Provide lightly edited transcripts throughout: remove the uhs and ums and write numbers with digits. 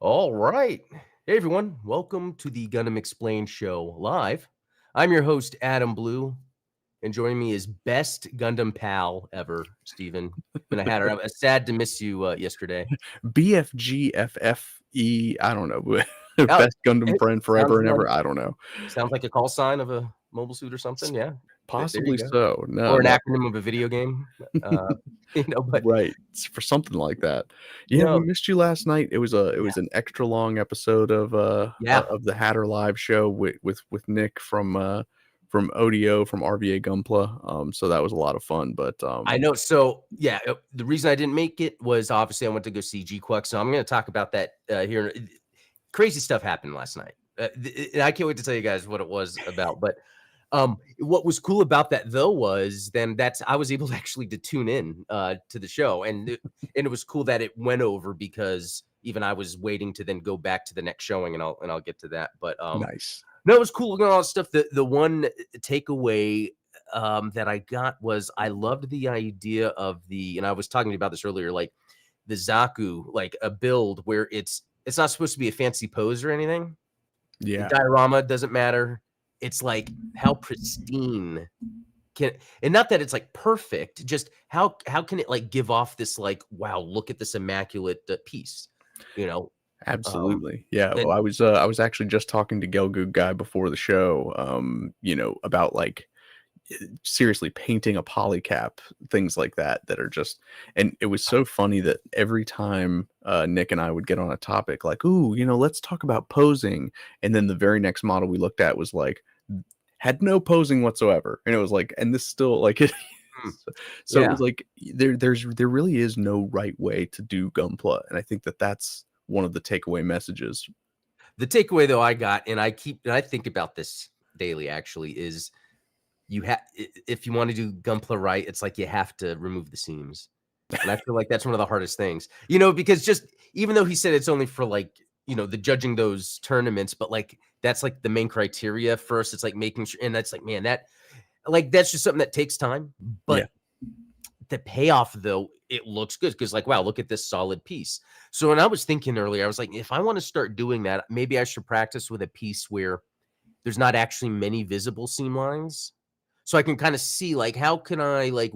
All right. Hey, everyone. Welcome to the Gundam Explained show live. I'm your host, Adam Blue, and joining me is best Gundam pal ever, Steven. And I had her. I was sad to miss you yesterday. BFGFFE, I don't know. Oh, Best Gundam it friend forever and ever. I don't know. sounds like a call sign of a mobile suit or S- something. Yeah. There you Possibly go. so. No, Or an no. acronym of a video game. Uh, but Right. For something like that. Yeah, we no. missed you last night. It Yeah. was an extra long episode Yeah. of the Hatter Live show with Nick from ODO from RVA Gunpla. So that was a lot of fun. But I know. So, yeah, the reason I didn't make it was obviously I went to go see GQuuuuuux. So I'm going to talk about that here. Crazy stuff happened last night. And I can't wait to tell you guys what it was about. But what was cool about that though was then that's I was able to actually to tune in to the show, and it was cool that it went over because even I was waiting to then go back to the next showing, and I'll get to that. But nice. no, it was cool looking at all that stuff. The one takeaway that I got was I loved the idea of and I was talking about this earlier, like the Zaku, like a build where it's not supposed to be a fancy pose or anything. The Yeah. diorama doesn't matter. It's like how pristine can, and not that it's like perfect, just how can it like give off this like, wow, look at this immaculate piece, you know? Um, Absolutely. Yeah. and Well, I was actually just talking to Gelgoog guy before the show, about like seriously painting a polycap, things like that that are just, and it was so funny that every time Nick and I would get on a topic like, ooh, let's talk about posing. And then the very next model we looked at was like had no posing whatsoever. And it was like, and this still like it. mm, So it yeah, was like there really is no right way to do Gunpla, and I think that that's one of the takeaway messages. the takeaway though I got, and I think about this daily actually, is you have if you want to do gunpla right, it's like you have to remove the seams. And I feel like that's one of the hardest things, because just even though he said it's only for like, the judging those tournaments, but like that's like the main criteria first. It's like making sure, and that's like, man, that's just something that takes time. Yeah, But the payoff, though, it looks good because, like, wow, look at this solid piece. So when I was thinking earlier, I was like, if I want to start doing that, maybe I should practice with a piece where there's not actually many visible seam lines. So I can kind of see like how can I like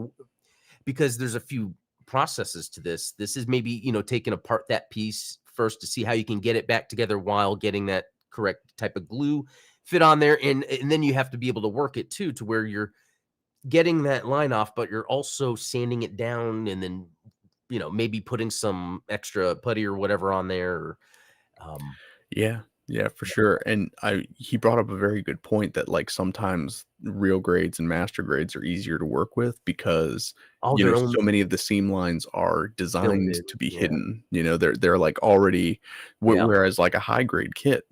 because there's a few processes to this. This is maybe, taking apart that piece first to see how you can get it back together while getting that correct type of glue fit on there. And then you have to be able to work it too to where you're getting that line off, but you're also sanding it down and then, maybe putting some extra putty or whatever on there. Um, yeah, yeah, for sure. And he brought up a very good point that like sometimes real grades and master grades are easier to work with because all their so own many of the seam lines are built designed in. to be Yeah. hidden. They're like already, Yeah. whereas like a high grade kit,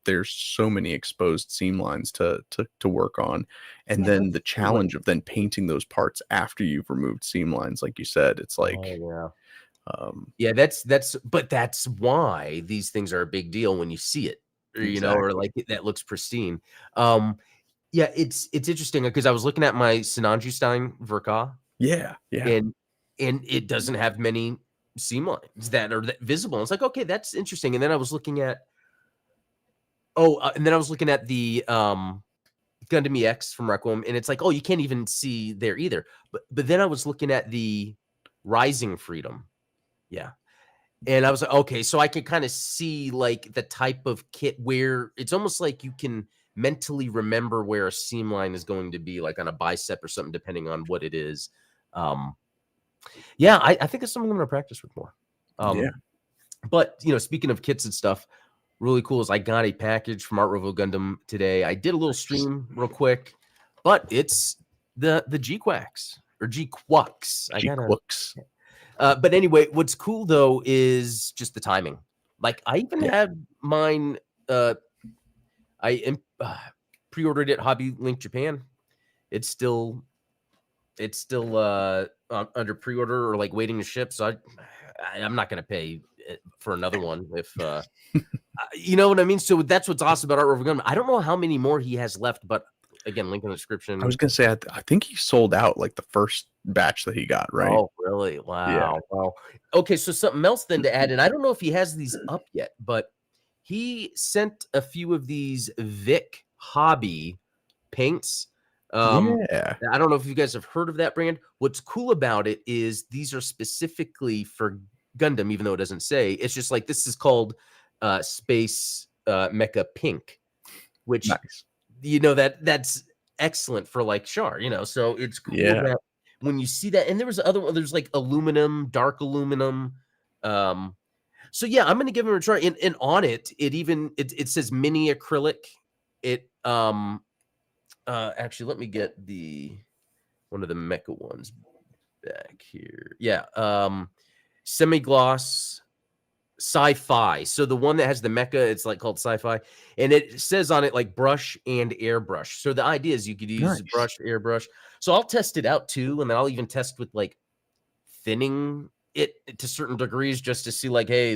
there's so many exposed seam lines to work on, and Yeah. then That's the a good way. challenge of then painting those parts after you've removed seam lines, like you said, it's Oh, like, yeah. um, Yeah, but that's why these things are a big deal when you see it, or exactly. like that looks pristine. Um, yeah, it's interesting because I was looking at my Sinanju Verka Yeah, yeah, and it doesn't have many seam lines that are visible. It's like, okay, that's interesting. And then I was looking at and then I was looking at the Gundam EX from Requiem, and it's like, oh, you can't even see there either. But then I was looking at the Rising Freedom. Yeah. And I was like, okay, so I can kind of see like the type of kit where it's almost like you can mentally remember where a seam line is going to be, like on a bicep or something, depending on what it is. Um, yeah, I think it's something I'm going to practice with more. yeah. But speaking of kits and stuff, really cool is I got a package from Art Rovo Gundam today. I did a little Nice. stream real quick, but it's the GQuacks or GQuacks. I gotta GQuuuuux. but anyway, what's cool though is just the timing. Like I even Yeah. had mine. Pre-ordered it Hobby Link Japan. It's still under pre-order or like waiting to ship. So I'm not gonna pay for another one if you know what I mean. So that's what's awesome about Art Rover Gunman. I don't know how many more he has left, but again, link in the I was description. gonna say I think he sold out like the first batch that he got, right? Oh, really? Yeah. Wow. Wow. Okay, so something else then to add, and I don't know if he has these up yet, but he sent a few of these Vic Hobby paints. Yeah. I don't know if you guys have heard of that brand. What's cool about it is these are specifically for Gundam, even though it doesn't say. It's just like this is called Space Mecha Pink, which Nice. that's excellent for like Char, so it's cool Yeah. that when you see that, and there was other one, there's like aluminum, dark aluminum. Um, so yeah, I'm gonna give him a try. And on it says mini acrylic. It actually let me get one of the mecha ones back here. Yeah, semi-gloss sci-fi. So the one that has the mecha, it's like called sci-fi, and it says on it like brush and airbrush. So the idea is you could use Nice. brush, airbrush. So I'll test it out too, and then I'll even test with like thinning it to certain degrees just to see like, hey,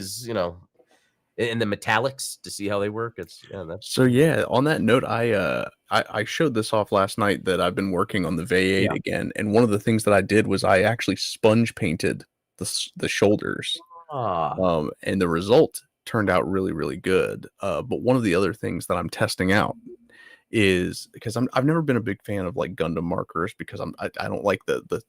in the metallics to see how they work. That's So yeah, on that note, I showed this off last night that I've been working on the V8 yeah. again, and one of the things that I did was I actually sponge painted the shoulders, Ah, and the result turned out really really good. But one of the other things that I'm testing out is because I've never been a big fan of like Gundam markers because I don't like the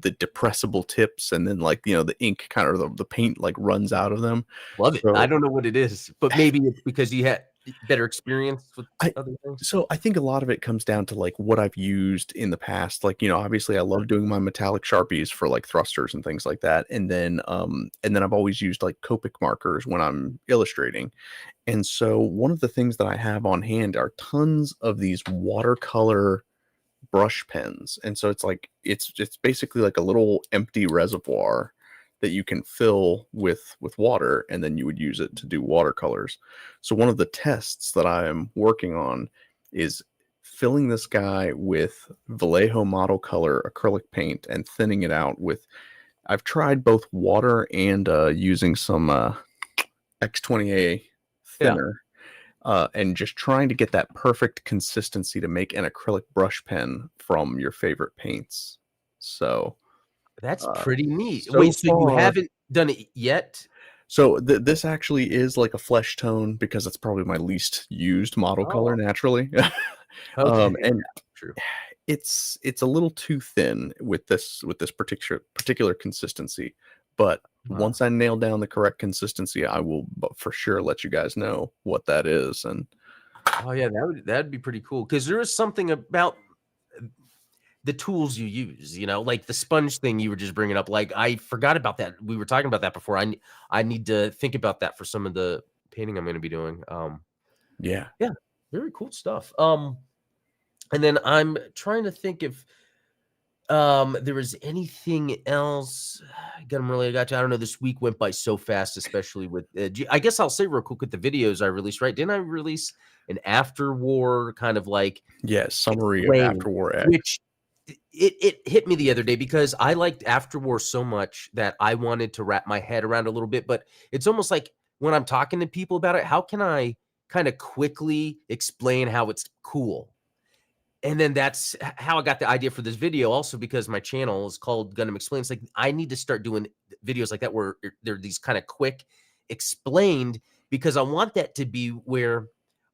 depressible tips, and then like the ink kind of the paint like runs out of them. love it. I So don't know what it is, but maybe it's because you had better experience with I other things. so I think a lot of it comes down to like what I've used in the past. Like, obviously I love doing my metallic Sharpies for like thrusters and things like that. And then I've always used like Copic markers when I'm illustrating. And so one of the things that I have on hand are tons of these watercolor brush pens. And so it's basically like a little empty reservoir that you can fill with water, and then you would use it to do watercolors. So one of the tests that I am working on is filling this guy with Vallejo model color acrylic paint and thinning it out with I've tried both water and using some X20A Yeah. thinner, and just trying to get that perfect consistency to make an acrylic brush pen from your favorite paints. So, That's uh, pretty neat. so Wait, so you far, haven't done it yet? so this actually is like a flesh tone because it's probably my least used model color Oh, naturally. okay. And Yeah, true. it's a little too thin with this particular consistency. But Huh. once I nail down the correct consistency, I will for sure let you guys know what that is. And Oh, yeah, that'd be pretty cool because there is something about the tools you use, like the sponge thing you were just bringing up. Like, I forgot about that. We were talking about that before. I need to think about that for some of the painting I'm gonna be doing. yeah. Yeah, very cool stuff. And then I'm trying to think if there was anything else. Got them really got you. I don't know. This week went by so fast, especially with. I guess I'll say real quick with the videos I released. Right? Didn't I release an after war kind of like Yeah, summary of explain, After War X. which it hit me the other day because I liked After War so much that I wanted to wrap my head around a little bit. But it's almost like when I'm talking to people about it, how can I kind of quickly explain how it's cool? And then that's how I got the idea for this video also because my channel is called Gundam Explains. Like, I need to start doing videos like that where they're these kind of quick explained because I want that to be where,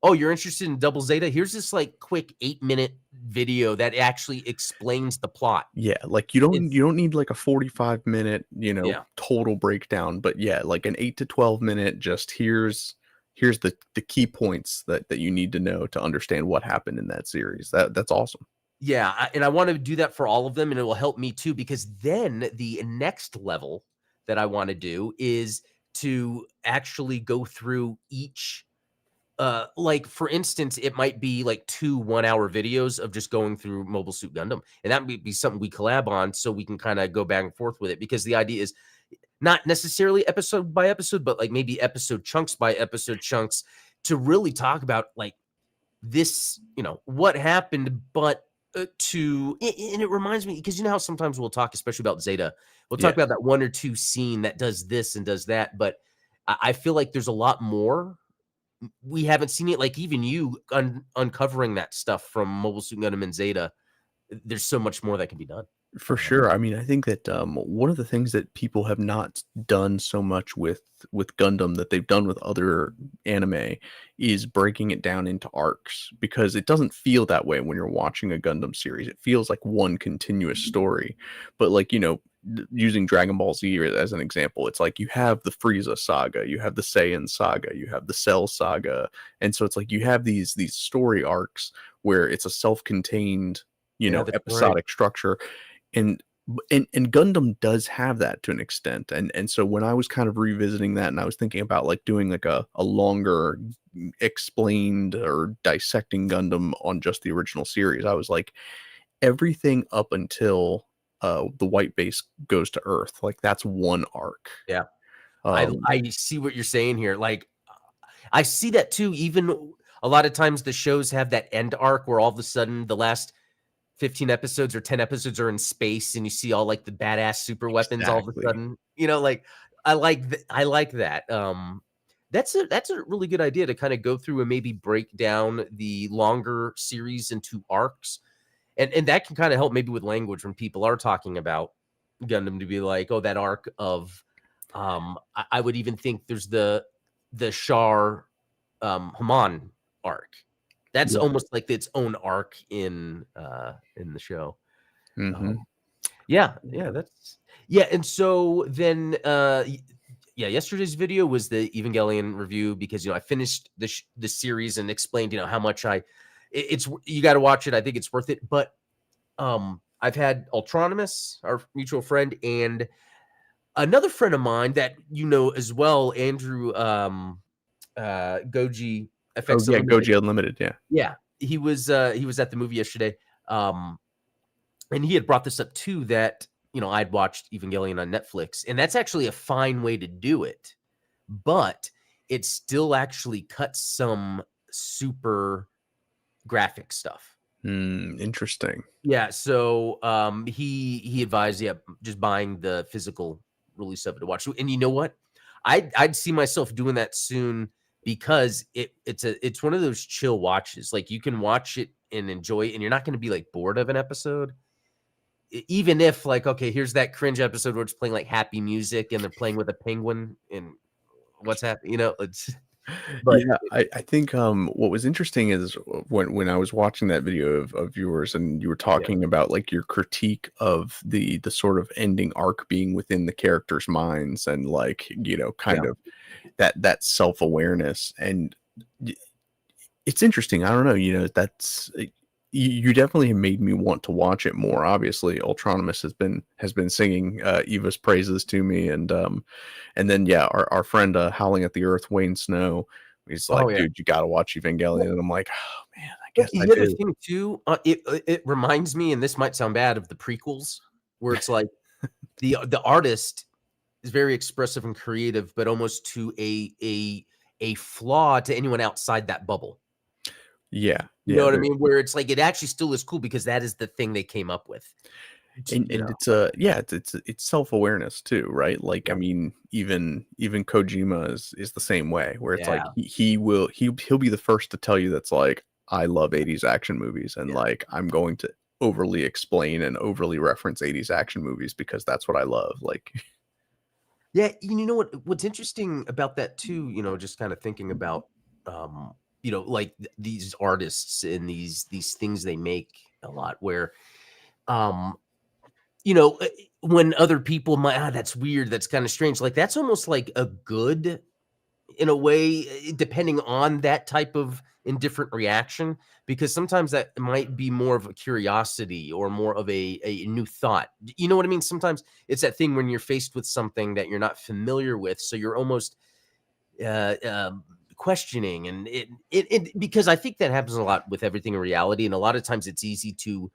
oh, you're interested in Double Zeta? Here's this like quick 8-minute video that actually explains the plot. Yeah, like you don't It's you don't need like a 45-minute, yeah. total breakdown, but yeah, like an 8 to 12 minute just here's the key points that you need to know to understand what happened in that series. That's awesome. Yeah, and I want to do that for all of them, and it will help me too because then the next level that I want to do is to actually go through each like for instance, it might be like 2 1-hour videos of just going through Mobile Suit Gundam, and that would be something we collab on so we can kind of go back and forth with it because the idea is not necessarily episode by episode, but like maybe episode chunks by episode chunks to really talk about like this, what happened, but and it reminds me because you know how sometimes we'll talk, especially about Zeta, we'll talk Yeah. about that 1 or 2 scene that does this and does that, but I feel like there's a lot more we haven't seen it. Like even you uncovering that stuff from Mobile Suit Gundam and Zeta, there's so much more that can be done. For sure. I mean, I think that one of the things that people have not done so much with Gundam that they've done with other anime is breaking it down into arcs, because it doesn't feel that way when you're watching a Gundam series. It feels like one continuous story. But like, using Dragon Ball Z as an example, it's like you have the Frieza saga, you have the Saiyan saga, you have the Cell saga, and so it's like you have these story arcs where it's a self-contained, Yeah, that's right. episodic structure. And Gundam does have that to an extent, and so when I was kind of revisiting that, and I was thinking about like doing like a longer explained or dissecting Gundam on just the original series, I was like, everything up until the white base goes to Earth, like that's one arc. Yeah. um I see what you're saying here. Like I see that too. Even a lot of times the shows have that end arc where all of a sudden the last 15 episodes or 10 episodes are in space and you see all like the badass super weapons all of a exactly. sudden. Like I like that. That's a really good idea to kind of go through and maybe break down the longer series into arcs. And that can kind of help maybe with language when people are talking about Gundam, to be like, oh, that arc of I would even think there's the Shar Haman arc. That's Yeah. almost like its own arc in the show. Hmm. Um, yeah, that's yeah. And so then, yeah, yesterday's video was the Evangelion review because I finished the series and explained how much it's you got to watch it. I think it's worth it. But I've had Ultronymous, our mutual friend, and another friend of mine that as well, Andrew Goji Oh FX yeah, Unlimited. Goji Unlimited. Yeah. Yeah, he was at the movie yesterday. Um and he had brought this up too, that I'd watched Evangelion on Netflix, and that's actually a fine way to do it, but it still actually cuts some super graphic stuff. Interesting. Yeah, so he advised, yeah, just buying the physical release of it to watch. And you know what? I'd see myself doing that soon, because it's one of those chill watches. Like you can watch it and enjoy it, and you're not going to be like bored of an episode. Even if like, okay, here's that cringe episode where it's playing like happy music and they're playing with a penguin and what's happening, it's but Yeah, I think what was interesting is when I was watching that video of yours, and you were yeah, talking about like your critique of the sort of ending arc being within the characters' minds, and like yeah. kind of that self-awareness. And y- it's interesting. I don't know, that's you definitely have made me want to watch it more. Obviously, Ultronymous has been singing Eva's praises to me, and then yeah, our friend Howling at the Earth, Wayne Snow, he's Oh like, yeah. dude, you got to watch Well, Evangelion. And I'm like, oh man, I but guess I the other do. thing too, it reminds me, and this might sound bad, of the prequels, where it's like the artist is very expressive and creative, but almost to a flaw to anyone outside that bubble. Yeah, You know yeah, what I mean? Where it's like it actually still is cool because that is the thing they came up with. and it's yeah, it's self-awareness too, right? Like, I Yeah. mean, even Kojima is the same way, where it's like Yeah. he'll be the first to tell you that's like, I love 80s action movies, and Yeah. like I'm going to overly explain and overly reference 80s action movies because that's what I love. Like, Yeah, you know what's interesting about that too, just kind of thinking about like these artists and these things they make a lot, where um you know, uh, when other people might, that's weird, that's kind of strange. Like that's almost like a good in a way, depending on that type of indifferent reaction, because sometimes that might be more of a curiosity or more of a new thought. You know what I mean? Sometimes it's that thing when you're faced with something that you're not familiar with, so you're almost questioning, and it because I think that happens a lot with everything in reality, and a lot of times it's easy to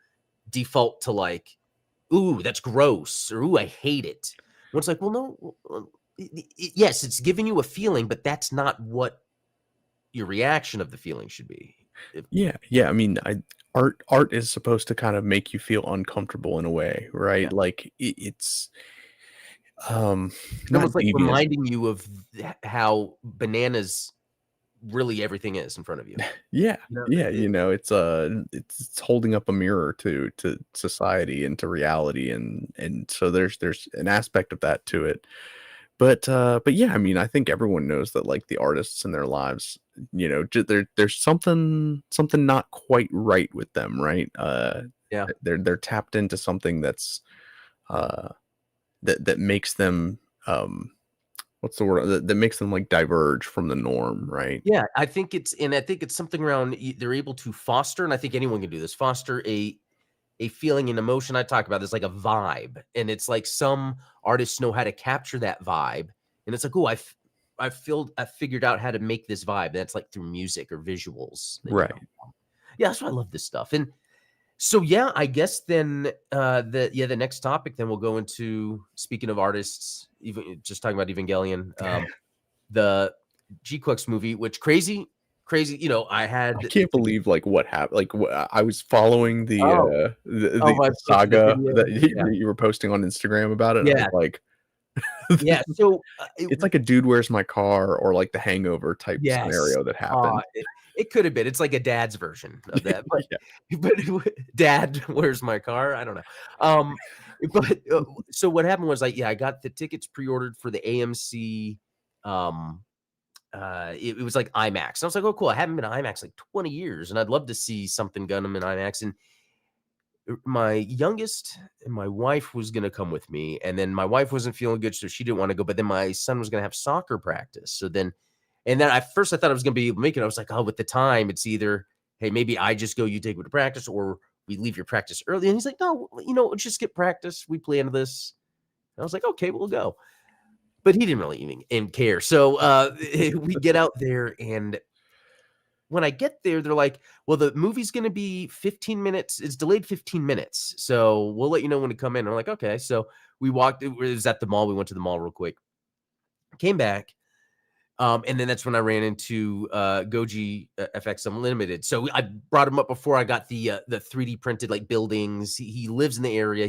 default to like, "Ooh, that's gross," or "Ooh, I hate it." When it's like, well, no, yes, it's giving you a feeling, but that's not what your reaction of the feeling should be. If yeah, yeah. I mean, art is supposed to kind of make you feel uncomfortable in a way, yeah, right? Like it's um it's not almost like deviant. reminding you of how bananas, really everything is in front of you. Yeah, You know, yeah, you know, it's holding up a mirror to society and to reality, and so there's an aspect of that to it. But yeah, I mean, I think everyone knows that, like, the artists in their lives, you know, there's something not quite right with them, right? yeah. They're tapped into something that's, uh, that makes them, what's the word? That makes them, like, diverge from the norm, right? Yeah, I think it's something around they're able to foster, and I think anyone can do this, foster a feeling and emotion. I talk about this like a vibe, and it's like some artists know how to capture that vibe, and it's like, oh, I figured out how to make this vibe. That's like through music or visuals, you know. Right. Yeah, that's why I love this stuff. And so yeah, I guess then the next topic then we'll go into, speaking of artists, even just talking about Evangelion, the GQuuuuux movie, which crazy, you know, I I had the can't ticket. believe, like, what happened. Like, I was following Oh, oh, the I posted a saga video. that Yeah. you were posting on Instagram about it, and I was Yeah. like, Yeah. So it's like a "Dude, Where's My Car?" or, like, The Hangover type yes. scenario that happened. It could have been. It's like a dad's version of that, but Yeah. but Dad, where's my car? I don't know. Um, but so what happened was, I got the tickets pre-ordered for the AMC. Um, it was like IMAX. I was like, oh, cool. I haven't been to IMAX like 20 years, and I'd love to see something Gundam in IMAX. And my youngest and my wife was gonna come with me, and then my wife wasn't feeling good, so she didn't want to go. But then my son was gonna have soccer practice, so then and then at first I thought I was gonna be able to make it. I was like, oh, with the time, it's either hey, maybe I just go, you take me to practice, or we leave your practice early. And he's like, no, you know, just skip practice. We planned this. I was like, okay, we'll go. But he didn't really even care. So we get out there, and when I get there, they're like, "Well, the movie's gonna be 15 minutes. It's delayed 15 minutes, so we'll let you know when to come in." I'm like, "Okay." So we walked. It was at the mall. We went to the mall real quick. Came back, and then that's when I ran into Goji FX Unlimited. So I brought him up before. I got the 3D printed like buildings. He lives in the area.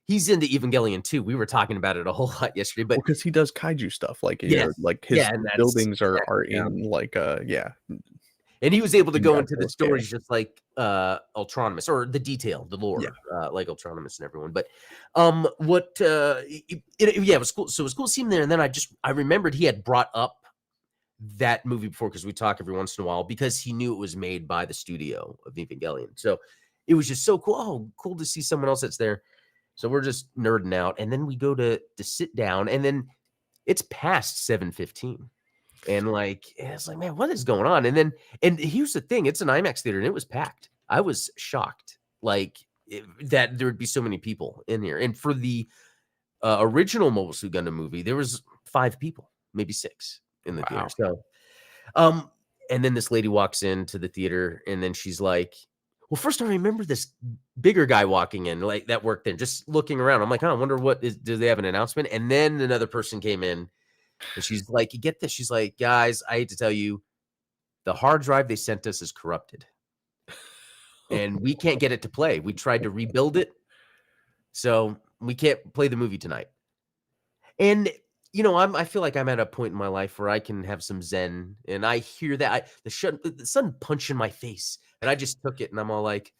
He's into Evangelion too. We were talking about it a whole lot yesterday. But Well, because he does kaiju stuff, like, you yes, know, like, yeah, his and that's buildings are exactly, yeah. in, like, yeah, And he was able to in go into the Godzilla scale. stories just like, Ultronymous, or the detail, the Yeah. lore, like Ultronymous and everyone. But, what, yeah, it was cool. So it was cool seeing him there, and then I remembered he had brought up that movie before, because we talk every once in a while, because he knew it was made by the studio of Evangelion. So it was just so cool. Oh, cool to see someone else that's there. So we're just nerding out, and then we go to sit down, and then it's past 7:15. And, like, it's like, "Man, what is going on?" And here's the thing, it's an IMAX theater, and it was packed. I was shocked, like, that there would be so many people in here. And for the, original Mobile Suit Gundam movie, there was 5 people, maybe 6 in the theater. Wow. So, um, and then this lady walks into the theater, and then she's like, well, first I remember this bigger guy walking in, like, that worked there, just looking around. I'm like, "Huh, I wonder do they have an announcement?" And then another person came in, and she's like, "You get this?" She's like, "Guys, I hate to tell you, the hard drive they sent us is corrupted, and we can't get it to play. We tried to rebuild it, so we can't play the movie tonight." And, you know, I feel like I'm at a point in my life where I can have some zen, and I hear that the sun punched in my face, and I just took it, and I'm all like,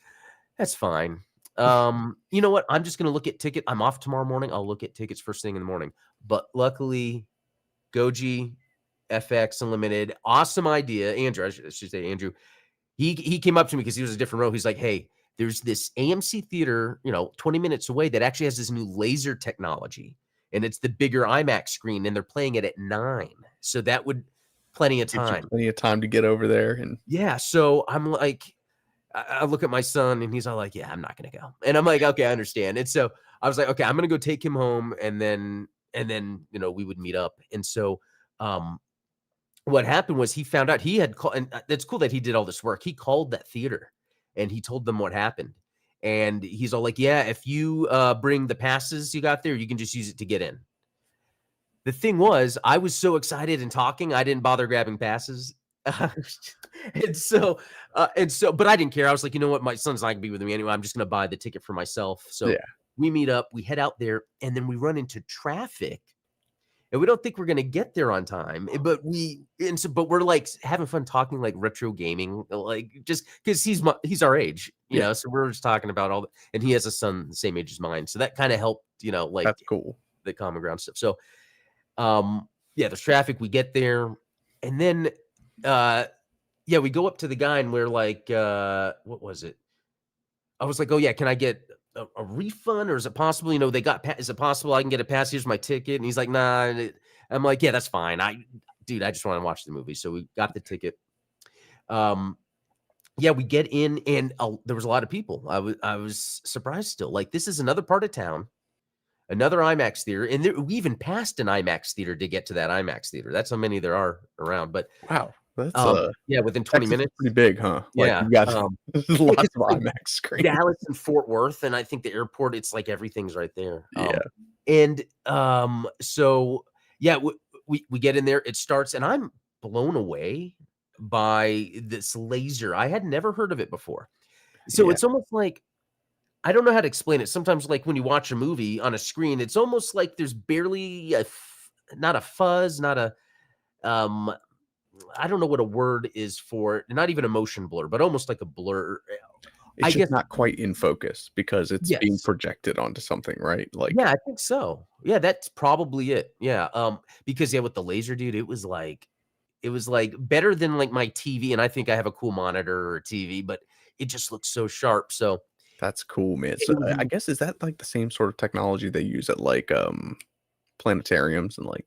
"That's fine." You know what? I'm just gonna look at ticket I'm off tomorrow morning. I'll look at tickets first thing in the morning. But luckily, Goji FX Unlimited, awesome idea. Andrew, I should say Andrew. He came up to me because he was a different row. He's like, "Hey, there's this AMC theater, 20 minutes away that actually has this new laser technology, and it's the bigger IMAX screen, and they're playing it at 9. So that would plenty of Gives you time." plenty of time to get over there, and Yeah. So I'm like, I look at my son, and he's all like, "Yeah, I'm not gonna go." And I'm like, "Okay, I understand." And so I was like, "Okay, I'm gonna go take him home, and then we would meet up." And so um what happened was he found out he had called, and it's cool that he did all this work. He called that theater, and he told them what happened. And he's all like, "Yeah, if you bring the passes you got there, you can just use it to get in." The thing was, I was so excited and talking, I didn't bother grabbing passes. and but I didn't care. I was like, you know what? My son's not gonna be with me anyway. I'm just gonna buy the ticket for myself. So yeah. we meet up, we head out there, and then we run into traffic. and we don't think we're gonna get there on time. But we're like having fun talking like retro gaming, like just because he's our age, Yeah, so we're just talking about and he has a son the same age as mine, so that kind of helped, like that's cool. the common ground stuff. So, yeah, there's traffic. We get there, and then, yeah, we go up to the guy, and we're like, what was it? I was like, "Oh, yeah, can I get a refund, or is it possible, is it possible I can get a pass? Here's my ticket." And he's like, "Nah." I'm like, "Yeah, that's fine. Dude, I just want to watch the movie." So we got the ticket. Um, yeah, we get in, and there was a lot of people. I was surprised still. Like, this is another part of town, another IMAX theater, and we even passed an IMAX theater to get to that IMAX theater. That's how many there are around. But Wow, that's yeah, within 20 Texas is minutes. pretty big, huh? Like Yeah. you got Yeah, 'cause lots of it's like IMAX screens. Dallas and Fort Worth, and I think the airport, it's like everything's right there. Yeah, So yeah, we get in there, it starts, and I'm blown away by this laser. I had never heard of it before. So yeah. it's almost like, I don't know how to explain it. Sometimes, like when you watch a movie on a screen, it's almost like there's barely not a fuzz, not a um I don't know what a word is for it, not even a motion blur, but almost like a blur. It's I just guess. not quite in focus because it's being Yes. projected onto something, right? Like, Yeah, I think so. Yeah, that's probably it. Yeah, because, yeah, with the laser, dude, it was like better than, like, my TV, and I think I have a cool monitor or TV, but it just looks so sharp. So that's cool, man. So it was I guess is that like the same sort of technology they use at like planetariums and like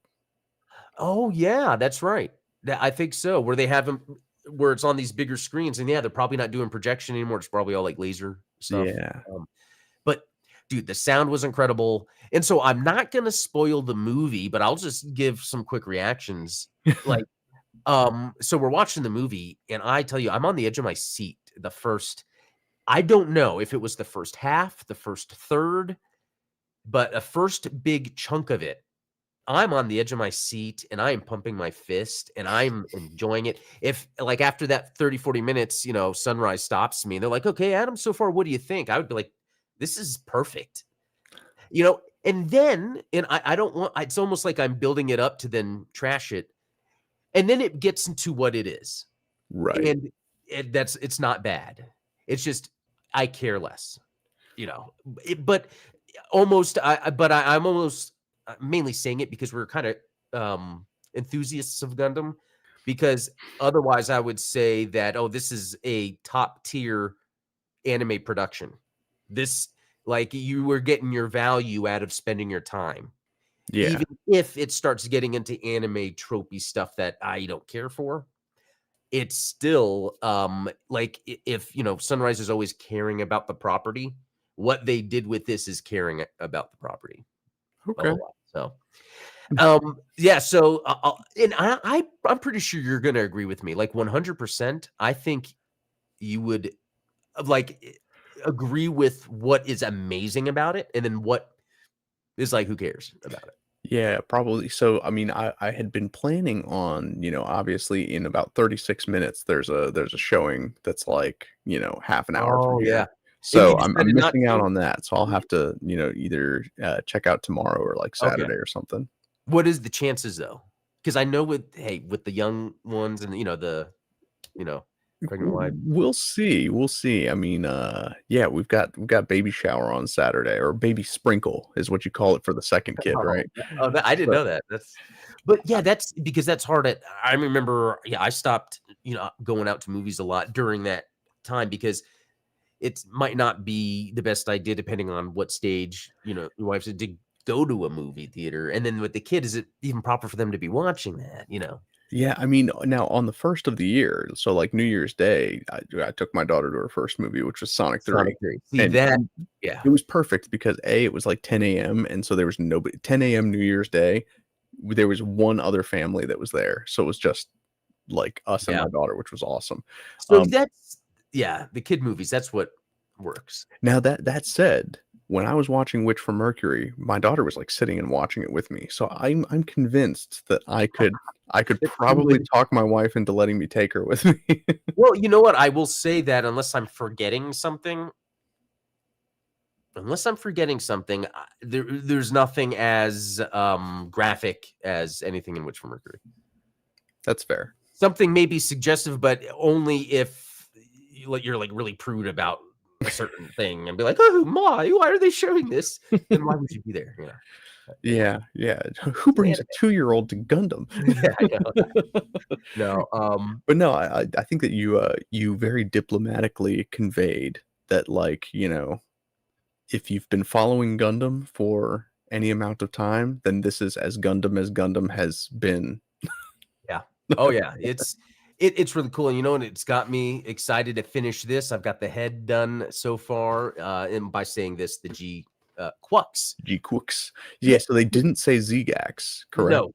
Oh, yeah, that's right. I think so, where they have them, where it's on these bigger screens, and, yeah, they're probably not doing projection anymore. It's probably all, like, laser stuff. yeah. Um, but, dude, the sound was incredible, and so I'm not gonna spoil the movie, but I'll just give some quick reactions. Like, so we're watching the movie, and I tell you, I'm on the edge of my seat. I don't know if it was the first half, the first third, but a first big chunk of it, I'm on the edge of my seat, and I am pumping my fist, and I'm enjoying it. If, like, after that 30, 40 minutes, Sunrise stops me, and they're like, "Okay, Adam, so far, what do you think?" I would be like, "This is perfect." And then, I don't want, it's almost like I'm building it up to then trash it. And then it gets into what it is. Right. And it's not bad. It's just, I care less, you know. But I'm almost, mainly saying it because we're kind of enthusiasts of Gundam. Because otherwise, I would say that, oh, this is a top tier anime production. This, like, you were getting your value out of spending your time. Yeah. Even if it starts getting into anime tropey stuff that I don't care for, it's still, like, if, Sunrise is always caring about the property, what they did with this is caring about the property a Okay. whole lot. So, yeah, so, and I'm pretty sure you're gonna agree with me, like, 100%. I think you would, like, agree with what is amazing about it, and then what is like, who cares about it? Yeah, probably. So, I mean, I had been planning on, obviously in about 36 minutes there's a showing that's like, half an hour from Oh, yeah. here. And you So, I'm decided not missing out to? on that. So, I'll have to, either check out tomorrow or like Okay. Saturday or something. What is the chances, though? Because I know with the young ones, and, you know, pregnant wife. We'll see. We'll see. I mean, yeah, we've got baby shower on Saturday or baby sprinkle is what you call it for the second kid, Oh, right? I didn't So, know that. But yeah, that's because that's hard I remember, yeah, I stopped, going out to movies a lot during that time because it might not be the best idea depending on what stage, your wife said to go to a movie theater. And then with the kid, is it even proper for them to be watching that? yeah, I mean, now on the first of the year, so like New Year's Day, I took my daughter to her first movie, which was Sonic 3. Sonic 3. See And that? Yeah. it was perfect because it was like 10 a.m. and so there was nobody 10 a.m. New Year's Day. There was one other family that was there. So it was just like us and Yeah. my daughter, which was awesome. So Um, yeah, the kid movies, that's what works. Now that said, when I was watching Witch from Mercury, my daughter was like sitting and watching it with me. So I'm convinced that I could It's a good way probably talk my wife into letting me take her with me. Well, you know what? I will say that unless I'm forgetting something, unless I'm forgetting something, there's nothing as graphic as anything in Witch from Mercury. That's fair. Something may be suggestive, but only if you're like really prude about a certain thing and be like, oh my, why are they showing this? Then why would you be there? Anyway, Yeah. Who it's an brings a 2-year-old to Gundam? anime. Yeah, I know. No, But no, I think that you very diplomatically conveyed that, like, if you've been following Gundam for any amount of time, then this is as Gundam has been. yeah. Oh yeah, it's really cool, and and it's got me excited to finish this. I've got the head done so far, and by saying this, the Quux. GQuuuuux. Yeah, Yeah, so they didn't say Zgax, correct? no,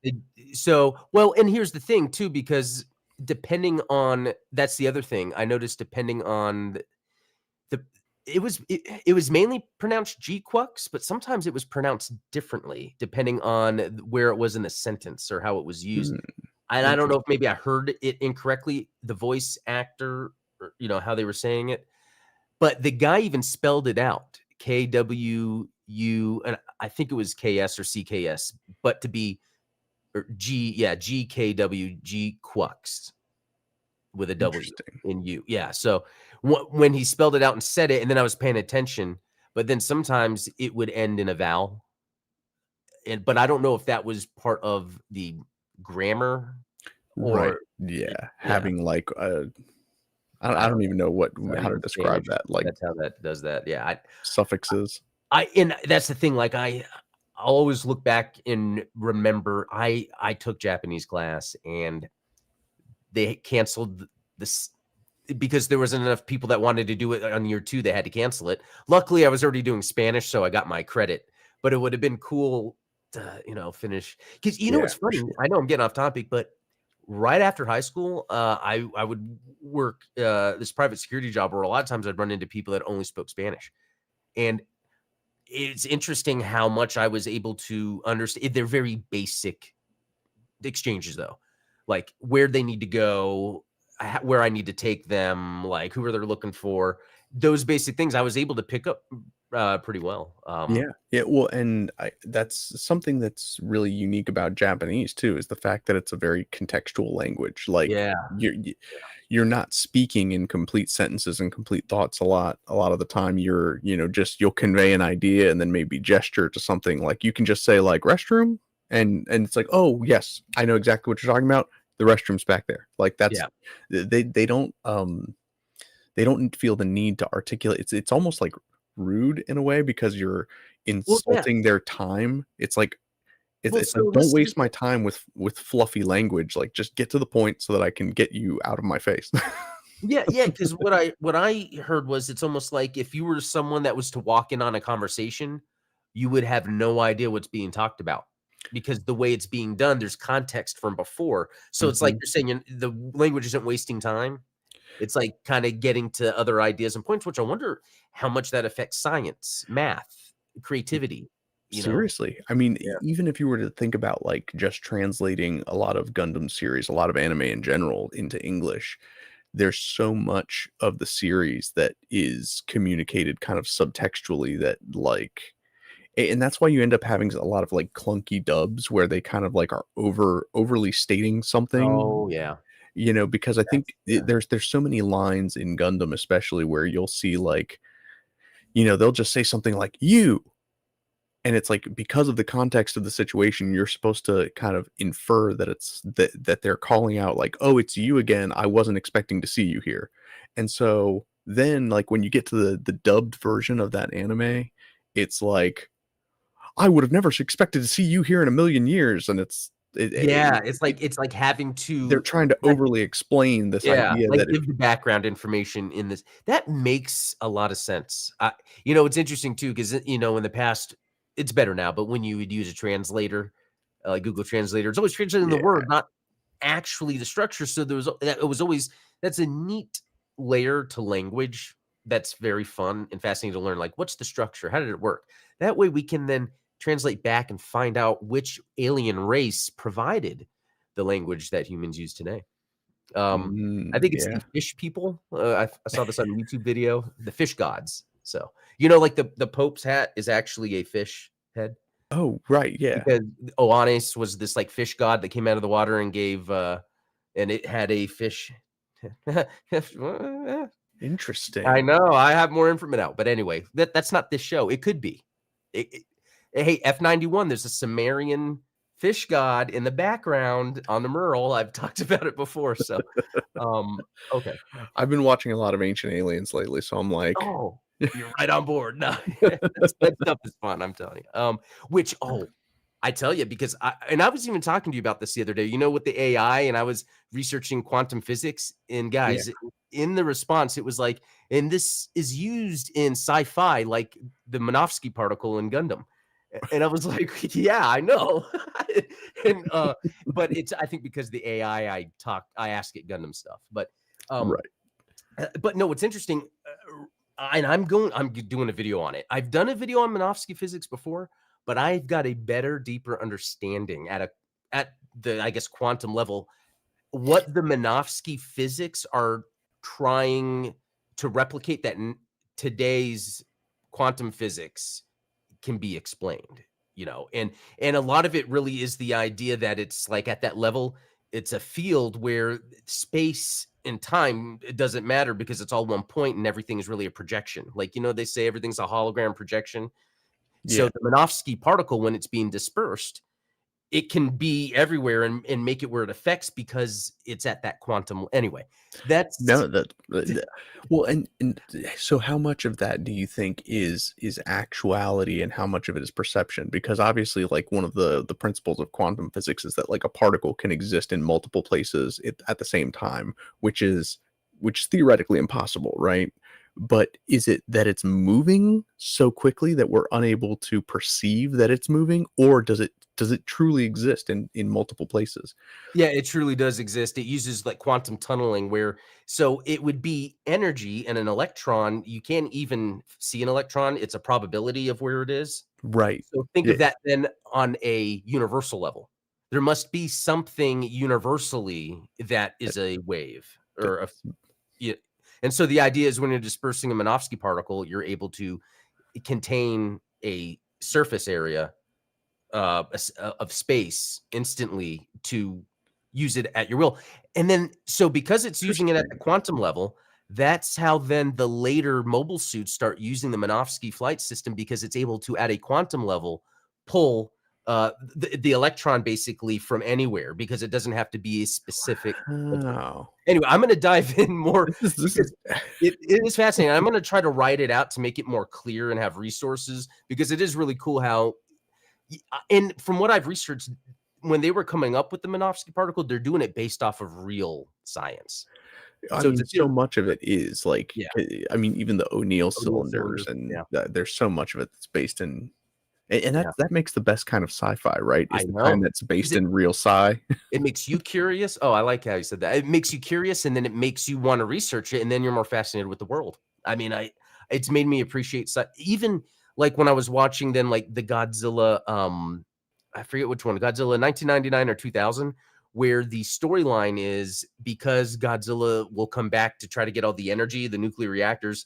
so well, and here's the thing too, because depending on that's the other thing I noticed. Depending on the it was mainly pronounced G-Quux, but sometimes it was pronounced differently depending on where it was in the sentence or how it was used. Hmm, And I don't know if interesting. maybe I heard it incorrectly, the voice actor, or, how they were saying it, but the guy even spelled it out, KWU, and I think it was KS or CKS, but to be or GKW, G-Quux with a W Interesting. in U. Yeah. So when he spelled it out and said it, and then I was paying attention, but then sometimes it would end in a vowel. But I don't know if that was part of the grammar Right. or Yeah. yeah, Having like I I don't don't know. even know Sorry, how to in describe Spanish, that, like that's how that does that. Yeah. suffixes. And that's the thing. Like I'll always look back and remember I took Japanese class and they canceled this because there wasn't enough people that wanted to do it on year 2, they had to cancel it. Luckily, I was already doing Spanish, so I got my credit, but it would have been cool to, finish. Because you know Yeah, what's for funny? sure. I know I'm getting off topic, but right after high school, I would work this private security job where a lot of times I'd run into people that only spoke Spanish. And it's interesting how much I was able to understand. They're very basic exchanges though, like where they need to go, where I need to take them, like who are they looking for. Those basic things I was able to pick up pretty well. Yeah, well, and that's something that's really unique about Japanese too, is the fact that it's a very contextual language. Like Yeah, you're not speaking in complete sentences and complete thoughts a lot of the time. Just you'll convey an idea and then maybe gesture to something. Like you can just say like restroom, and it's like, oh yes, I know exactly what you're talking about. The restroom's back there. Like that's yeah. they don't feel the need to articulate. It's almost like rude in a way because you're Well, yeah. insulting their time. It's like Well, it's like, so "Don't this is the waste my time with fluffy language, like, just get to the point so that I can get you out of my face." yeah, yeah. Because what I heard was it's almost like if you were someone that was to walk in on a conversation, you would have no idea what's being talked about because the way it's being done, there's context from before. So it's like Mhm. you're saying the language isn't wasting time. It's like kinda getting to other ideas and points, which I wonder how much that affects science, math, creativity, you know? Seriously. I mean, Yeah. even if you were to think about, like, just translating a lot of Gundam series, a lot of anime in general into English, there's so much of the series that is communicated kind of subtextually that, like and that's why you end up having a lot of, like, clunky dubs where they kind of, like, are overly stating something. Oh, yeah. Because I think Yeah. there's so many lines in Gundam, especially where you'll see like, they'll just say something like "you," and it's like because of the context of the situation, you're supposed to kind of infer that that they're calling out like, "Oh, it's you again. I wasn't expecting to see you here," and so then like when you get to the dubbed version of that anime, it's like, "I would have never expected to see you here in a million years," and Yeah, it's like having they're to trying to like overly explain this yeah, idea like, that give the background information in this. That makes a lot of sense. It's interesting too because in the past it's better now, but when you would use a translator, like Google Translator, it's always translating the yeah. word, not actually the structure. So it was always that's a neat layer to language that's very fun and fascinating to learn. Like, what's the structure? How did it work? That way we can then translate back and find out which alien race provided the language that humans use today. I think it's the Yeah. fish people. I saw this on a YouTube video, the fish gods. So, you know, like the Pope's hat is actually a fish head Oh, right, yeah. because Oannes was this like fish god that came out of the water and gave and it had a fish. I Interesting. know, I have more information out, but anyway, that's not this show. It could be. Hey, F91, there's a Sumerian fish god in the background on the Merle. I've talked about it before, so, okay. I've been watching a lot of Ancient Aliens lately, so I'm like, Oh, you're right on board. No, that stuff is fun, I'm telling you. Which I tell you because I was even talking to you about this the other day. You know, with the AI, and I was researching quantum physics, and yeah, guys, in the response, it was like, and this is used in sci-fi, like the Minovsky particle in Gundam. And I was like, yeah, I know. and but it's I think because the AI I ask it Gundam stuff, um right. but no, what's interesting, and I'm doing a video on it. I've done a video on Minovsky physics before, but I've got a better, deeper understanding at the I guess quantum level what the Minovsky physics are trying to replicate that today's quantum physics can be explained, you know, and a lot of it really is the idea that it's like at that level, it's a field where space and time it doesn't matter because it's all one point and everything is really a projection. Like, you know, they say everything's a hologram projection. So Yeah. the Minovsky particle, when it's being dispersed, it can be everywhere and make it where it affects because it's at that quantum. Anyway, that's No, well, and so how much of that do you think is actuality and how much of it is perception? Because obviously, like one of the principles of quantum physics is that like a particle can exist in multiple places at the same time, which is theoretically impossible, right? But is it that it's moving so quickly that we're unable to perceive that it's moving, or does it truly exist in multiple places? Yeah, it truly does exist. It uses like quantum tunneling where so it would be energy and an electron. You can't even see an electron. It's a probability of where it is. Right. So think Yeah. of that then on a universal level. There must be something universally that is a wave or a That's yeah. And so the idea is when you're dispersing a Minovsky particle, you're able to contain a surface area of space instantly to use it at your will. And then, so because it's using it at the interesting. quantum level, that's how then the later mobile suits start using the Minovsky flight system because it's able to, at a quantum level, pull the electron basically from anywhere because it doesn't have to be a specific. Oh. Anyway, I'm going to dive in more This is because it is fascinating. I'm going to try to write it out to make it more clear and have resources because it is really cool how and from what I've researched, when they were coming up with the Minovsky particle, they're doing it based off of real science. I So it's mean, a so much of it is like, yeah, I mean, even the O'Neill O'Neill cylinders cylinder. and Yeah, there's so much of it that's based in, and yeah. that makes the best kind of sci-fi, right? I Is the kind know that's because based in real sci. it makes you curious. Oh, I like how you said that. It makes you curious, and then it makes you want to research it, and then you're more fascinated with the world. I mean, it's made me appreciate even like when I was watching then like the Godzilla. I forget which one, Godzilla 1999 or 2000, where the storyline is because Godzilla will come back to try to get all the energy, the nuclear reactors.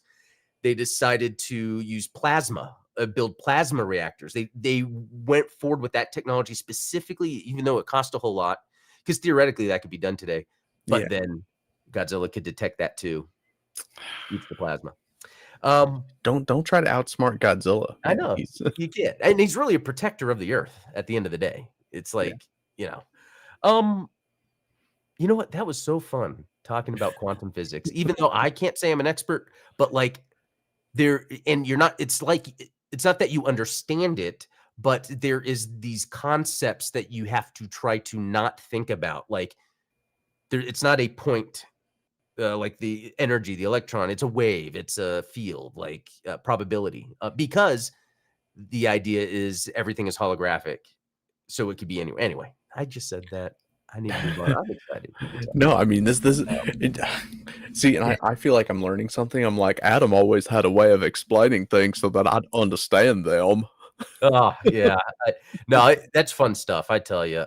They decided to use plasma, build plasma reactors. They went forward with that technology specifically, even though it cost a whole lot, because theoretically that could be done today. Yeah. But then Godzilla could detect that too. Eats the plasma. Um, Don't try to outsmart Godzilla, I man. know He's you can't, and he's really a protector of the earth. At the end of the day, it's yeah. like you know, um, you know what? That was so fun talking about quantum physics. Even though I can't say I'm an expert, but like there and you're not it's like it's not that you understand it, but there is these concepts that you have to try to not think about. Like there it's not a point like the energy, the electron, it's a wave, it's a field, like probability. Because the idea is everything is holographic. So it could be anywhere. Anyway, I just said that. I need to move on. I'm excited. What's No, I mean this up? it, see, and I feel like I'm learning something. I'm like Adam always had a way of explaining things so that I'd understand them. Oh, yeah. No, that's fun stuff, I tell you.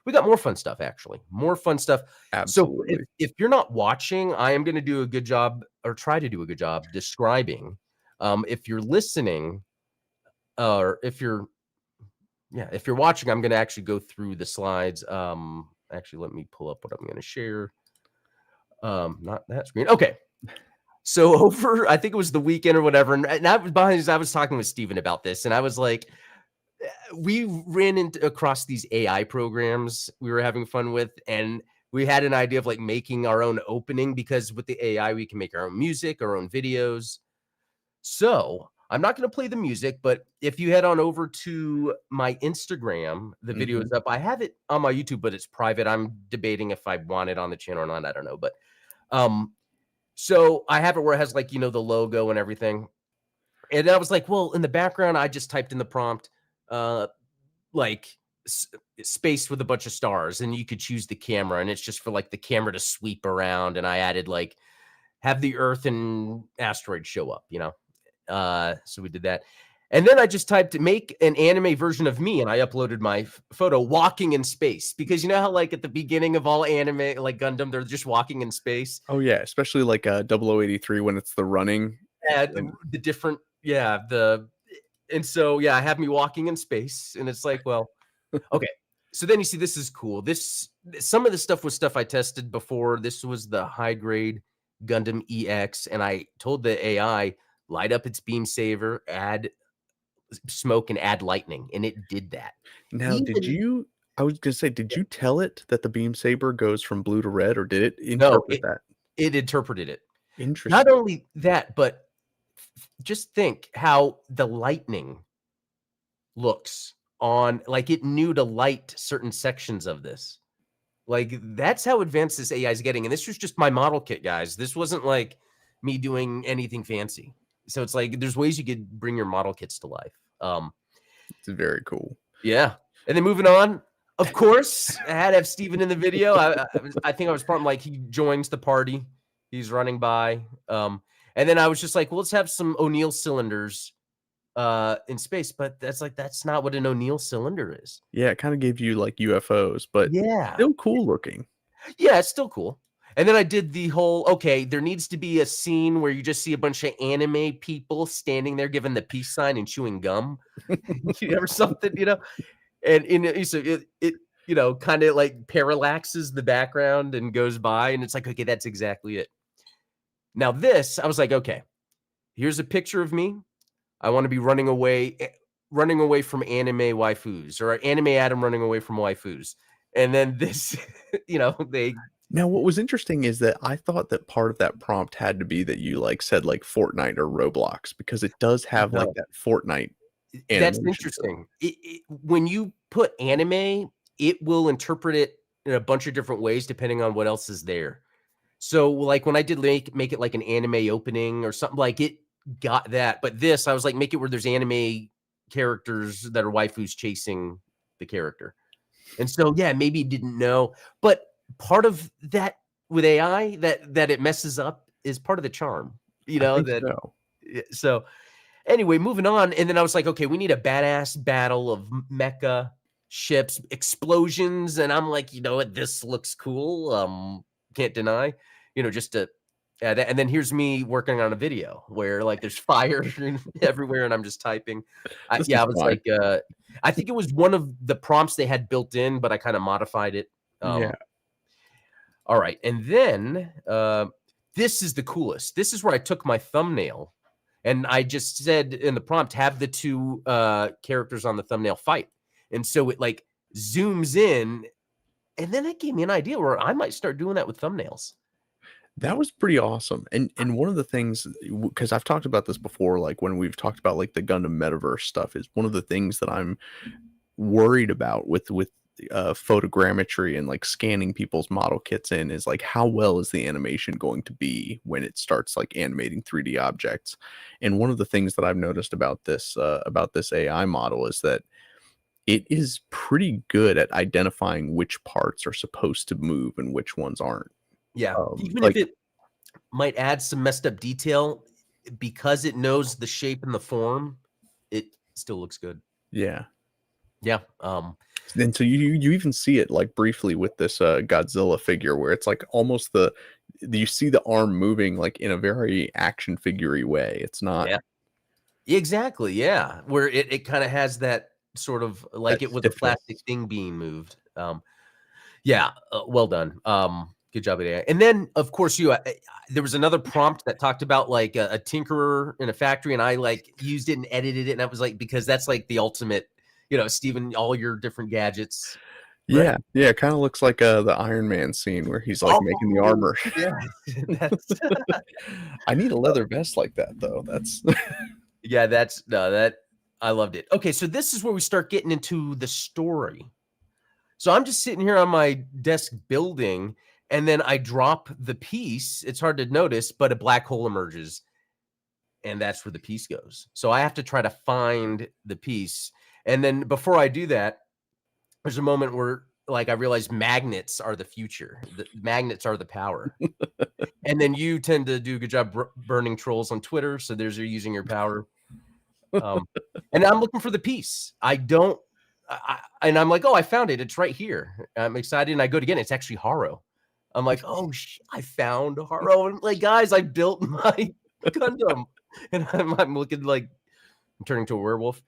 We got more fun stuff, actually. More fun stuff. So if Absolutely. if you're not watching, I am gonna do a good job or try to do a good job describing, If you're listening, or if you're watching, I'm gonna actually go through the slides. Actually, let me pull up what I'm gonna share. Not that screen. Okay. So over, I think it was the weekend or whatever, and I was talking with Steven about this, and I was like, we ran into across these AI programs we were having fun with, and we had an idea of like making our own opening, because with the AI we can make our own music, our own videos. So I'm not going to play the music, but if you head on over to my Instagram, the video is up. I have it on my YouTube, but it's private. I'm debating if I want it on the channel or not. I don't know, but so I have it where it has like, the logo and everything. And I was like, well, in the background, I just typed in the prompt, like space with a bunch of stars, and you could choose the camera, and it's just for like the camera to sweep around. And I added like, have the Earth and asteroids show up, so we did that. And then I just typed make an anime version of me, and I uploaded my photo walking in space, because you know how like at the beginning of all anime, like Gundam, they're just walking in space. Oh yeah, especially like 0083 when it's the running. Yeah, And the different, and so I have me walking in space, and it's like, well, okay. So then you see, this is cool. Some of the stuff was stuff I tested before. This was the high grade Gundam EX, and I told the AI light up its beam saver, add smoke, and add lightning, and it did that. now, I was gonna say, did you tell it that the beam saber goes from blue to red, or did it No, interpret that? it interpreted it. Not Interesting. only that, but just think how the lightning looks on, like it knew to light certain sections of this. Like that's how advanced this AI is getting. And this was just my model kit, guys. This wasn't like me doing anything fancy. So it's like there's ways you could bring your model kits to life. It's very cool. Yeah. And then moving on, of course, I had to have Steven in the video. I think I was part like he joins the party. He's running by. And then I was just like, well, let's have some O'Neill cylinders in space. But that's not what an O'Neill cylinder is. Yeah, it kind of gave you like UFOs, but Yeah. still cool looking. Yeah, it's still cool. And then I did the whole, okay, there needs to be a scene where you just see a bunch of anime people standing there giving the peace sign and chewing gum or something, and so it kind of like parallaxes the background and goes by, and it's like, okay, that's exactly it. Now this, I was like, okay, here's a picture of me. I want to be running away from anime waifus, or anime Adam running away from waifus. And then this, they. Now, what was interesting is that I thought that part of that prompt had to be that you like said like Fortnite or Roblox, because it does have like that Fortnite animation. That's interesting. When you put anime, it will interpret it in a bunch of different ways depending on what else is there. So like when I did make it like an anime opening or something, like it got that. But this, I was like, make it where there's anime characters that are waifus chasing the character. And so, maybe it didn't know, but part of that with AI that it messes up is part of the charm, so anyway, moving on. And then I was like, okay, we need a badass battle of mecha ships, explosions. And I'm like, you know what? This looks cool. Can't deny, just to add that. And then here's me working on a video where like there's fire everywhere and I'm just typing. I was fine. Like, I think it was one of the prompts they had built in, but I kind of modified it. Yeah. All right. And then this is the coolest. This is where I took my thumbnail and I just said in the prompt, have the two characters on the thumbnail fight. And so it like zooms in, and then it gave me an idea where I might start doing that with thumbnails. That was pretty awesome. And one of the things, because I've talked about this before, like when we've talked about like the Gundam metaverse stuff, is one of the things that I'm worried about with photogrammetry and like scanning people's model kits in, is like how well is the animation going to be when it starts like animating 3D objects. And one of the things that I've noticed about this AI model is that it is pretty good at identifying which parts are supposed to move and which ones aren't. Yeah, even if it might add some messed up detail, because it knows the shape and the form, it still looks good. Yeah. Yeah. And so you even see it like briefly with this Godzilla figure, where it's like almost you see the arm moving like in a very action figure-y way. It's not Exactly, yeah, where it kinda has that sort of like That it was a plastic stiffness. thing being moved. Yeah, well done. Good job, AI. And then, of course, there was another prompt that talked about like a tinkerer in a factory, and I like used it and edited it, and I was like, because that's like the ultimate, Steven, all your different gadgets, right? Yeah, yeah, it kinda looks like, the Iron Man scene where he's, like, making the Oh, armor. yeah, that's I need a leather vest like that, though, that's yeah, that's no, that I loved it. Okay, so this is where we start getting into the story. So I'm just sitting here on my desk building, and then I drop the piece. It's hard to notice, but a black hole emerges, and that's where the piece goes. So I have to try to find the piece. And then before I do that, there's a moment where like I realize magnets are the future. The magnets are the power. And then you tend to do a good job burning trolls on Twitter. So there's you using your power. Um, and I'm looking for the piece. I don't, and I'm like, oh, I found it. It's right here. I'm excited, and I go to again. It's actually Haro. I'm like, oh, I found Haro. And like, guys, I built my Gundam, and I'm looking like I'm turning to a werewolf.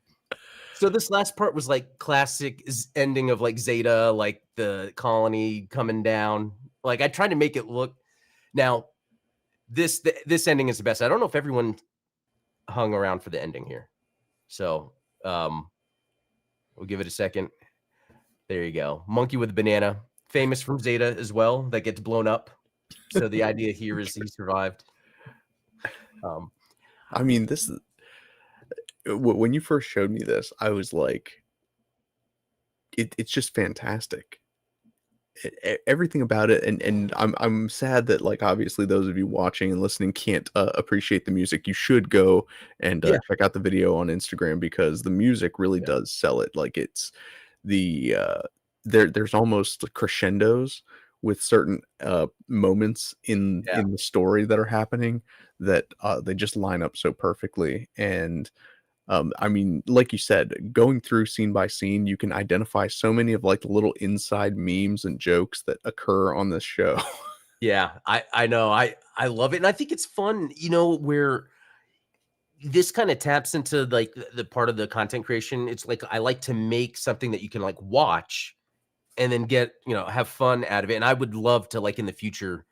So this last part was like classic ending of like Zeta, like the colony coming down. Like I tried to make it look. Now this ending is the best. I don't know if everyone hung around for the ending here. So we'll give it a second. There you go. Monkey with a banana, famous from Zeta as well, that gets blown up. So the idea here is he survived. Um, I mean, this is when you first showed me this, I was like, it's just fantastic. Everything about it, and I'm sad that, like, obviously those of you watching and listening can't, appreciate the music. You should go and, yeah, check out the video on Instagram because the music really yeah, does sell it. Like, it's the, there's almost crescendos with certain, moments yeah, in the story that are happening that, they just line up so perfectly, and I mean, like you said, going through scene by scene, you can identify so many of like the little inside memes and jokes that occur on this show. yeah. I know. I love it, and I think it's fun. Where this kind of taps into like the part of the content creation. It's like I like to make something that you can like watch and then get have fun out of it. And I would love to like in the future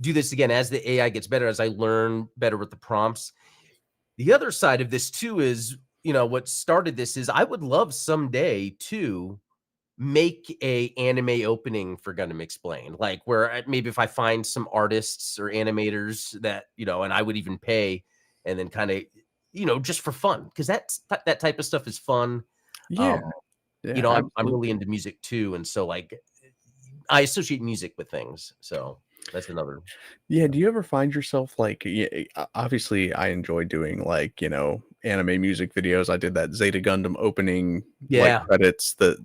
do this again as the AI gets better, as I learn better with the prompts. The other side of this too is, what started this is I would love someday to make a anime opening for Gundam Explained, like where maybe if I find some artists or animators that, and I would even pay and then kind of, just for fun, because that type of stuff is fun. Yeah, Um, yeah, I'm really absolutely. into music too, and so like I associate music with things, so that's another. Yeah, do you ever find yourself like, obviously, I enjoy doing like, anime music videos. I did that Zeta Gundam opening like Yeah, credits that,